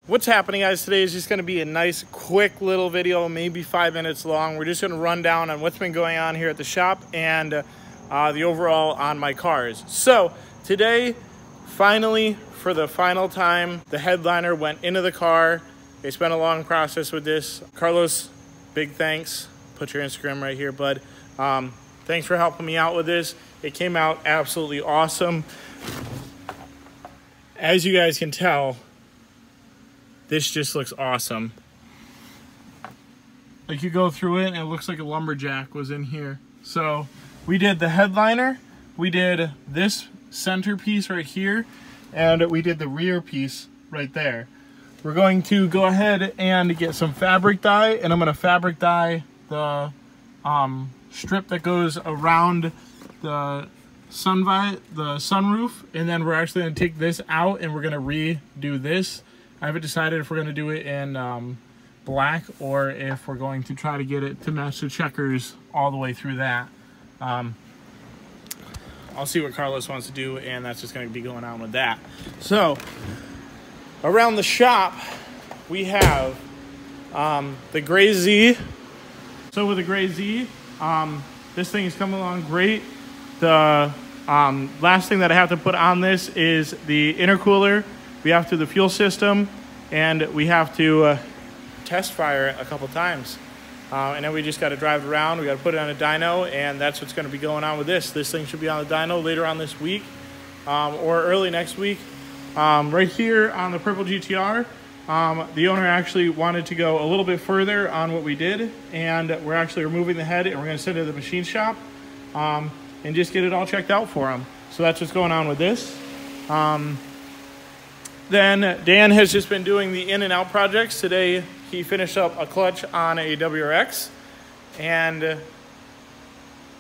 What's happening, guys? Today is just going to be a nice quick little video, maybe 5 minutes long. We're just going to run down on what's been going on here at the shop and the overall on my cars. So today, finally, for the final time, the headliner went into the car. They spent a long process with this. Carlos, big thanks. Put your Instagram right here, bud. Thanks for helping me out with this. It came out absolutely awesome. As you guys can tell, this just looks awesome. Like, you go through it and it looks like a lumberjack was in here. So we did the headliner, we did this centerpiece right here, and we did the rear piece right there. We're going to go ahead and get some fabric dye, and I'm going to fabric dye the strip that goes around the sunroof, and then we're actually going to take this out and we're going to redo this. I haven't decided if we're going to do it in black or if we're going to try to get it to match the checkers all the way through that. I'll see what Carlos wants to do, and that's just going to be going on with that. So around the shop, we have the Gray Z. So with the Gray Z, this thing is coming along great. The last thing that I have to put on this is the intercooler. We have to the fuel system, and we have to test fire a couple times. And then we just got to drive it around. We got to put it on a dyno, and that's what's going to be going on with this. This thing should be on the dyno later on this week or early next week. Right here on the purple GTR, the owner actually wanted to go a little bit further on what we did, and we're actually removing the head, and we're going to send it to the machine shop and just get it all checked out for him. So that's what's going on with this. Then Dan has just been doing the in and out projects. Today he finished up a clutch on a WRX, and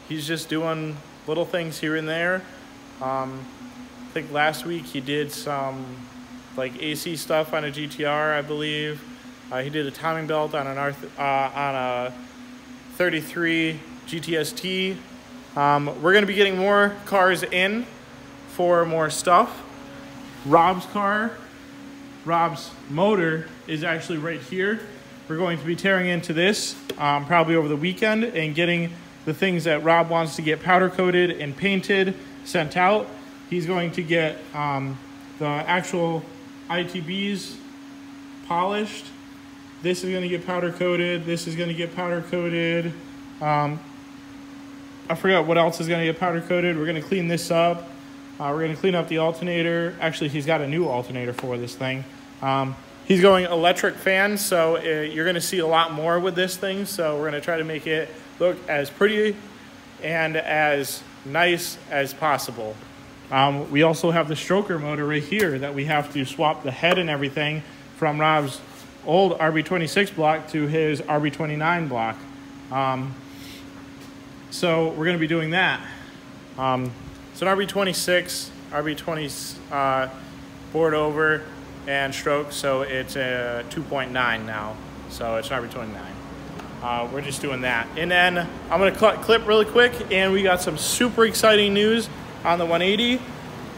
he's just doing little things here and there. I think last week he did some like AC stuff on a GTR, I believe. He did a timing belt on a 33 GTST. We're going to be getting more cars in for more stuff. Rob's motor is actually right here. We're going to be tearing into this probably over the weekend and getting the things that Rob wants to get powder coated and painted sent out. He's going to get the actual ITBs polished. This is going to get powder coated. This is going to get powder coated. I forgot what else is going to get powder coated. We're going to clean this up. We're going to clean up the alternator. Actually, he's got a new alternator for this thing. He's going electric fan, so you're going to see a lot more with this thing. So we're going to try to make it look as pretty and as nice as possible. We also have the stroker motor right here that we have to swap the head and everything from Rob's old RB26 block to his RB29 block. So we're going to be doing that. It's an RB26, RB20 board over and stroke, so it's a 2.9 now. So it's an RB29. We're just doing that. And then I'm going to clip really quick, and we got some super exciting news on the 180.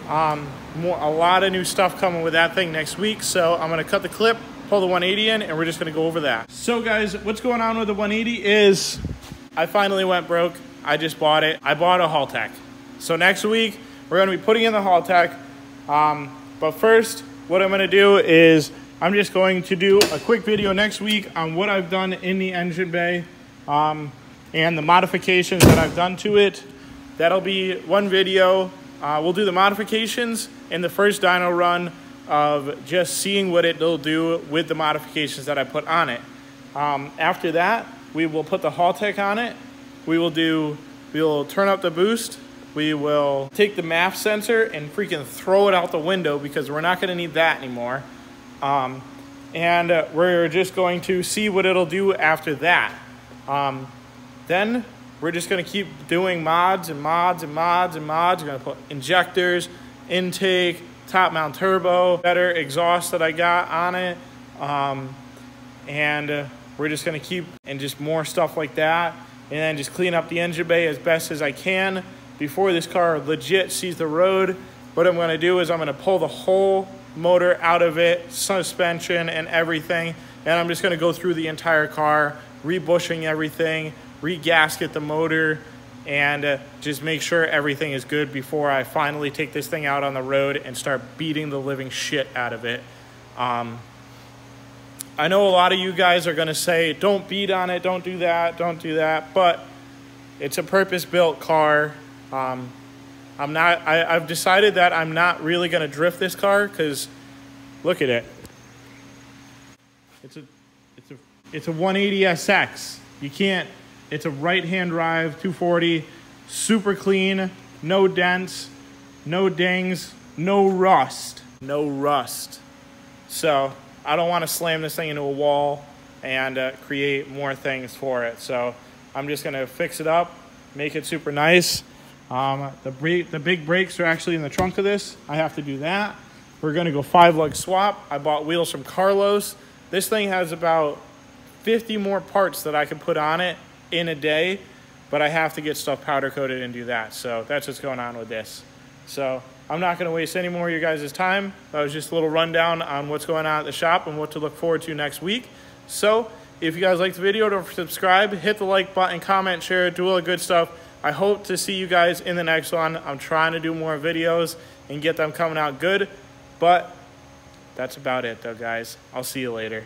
A lot of new stuff coming with that thing next week. So I'm going to cut the clip, pull the 180 in, and we're just going to go over that. So guys, what's going on with the 180 is I finally went broke. I just bought it. I bought a Haltech. So next week, we're going to be putting in the Haltech. But first, what I'm going to do is I'm just going to do a quick video next week on what I've done in the engine bay and the modifications that I've done to it. That'll be one video. We'll do the modifications in the first dyno run of just seeing what it'll do with the modifications that I put on it. After that, we will put the Haltech on it. We will turn up the boost. We will take the MAF sensor and freaking throw it out the window because we're not going to need that anymore. And we're just going to see what it'll do after that. Then we're just going to keep doing mods and mods and mods and mods. We're going to put injectors, intake, top mount turbo, better exhaust that I got on it. And we're just going to keep and just more stuff like that. And then just clean up the engine bay as best as I can before this car legit sees the road. What I'm going to do is I'm going to pull the whole motor out of it, suspension and everything. And I'm just gonna go through the entire car, rebushing everything, re-gasket the motor, and just make sure everything is good before I finally take this thing out on the road and start beating the living shit out of it. I know a lot of you guys are gonna say, don't beat on it, don't do that, but it's a purpose-built car. I've decided that I'm not really gonna drift this car, because look at it. It's a 180 SX. You can't, it's a right-hand drive, 240, super clean, no dents, no dings, no rust. So I don't want to slam this thing into a wall and create more things for it. So I'm just gonna fix it up, make it super nice. The big brakes are actually in the trunk of this. I have to do that. We're gonna go 5-lug swap. I bought wheels from Carlos. This thing has about 50 more parts that I can put on it in a day, but I have to get stuff powder coated and do that. So that's what's going on with this. So I'm not going to waste any more of your guys' time. That was just a little rundown on what's going on at the shop and what to look forward to next week. So if you guys liked the video, don't forget to subscribe, hit the like button, comment, share, do all the good stuff. I hope to see you guys in the next one. I'm trying to do more videos and get them coming out good, but that's about it though, guys. I'll see you later.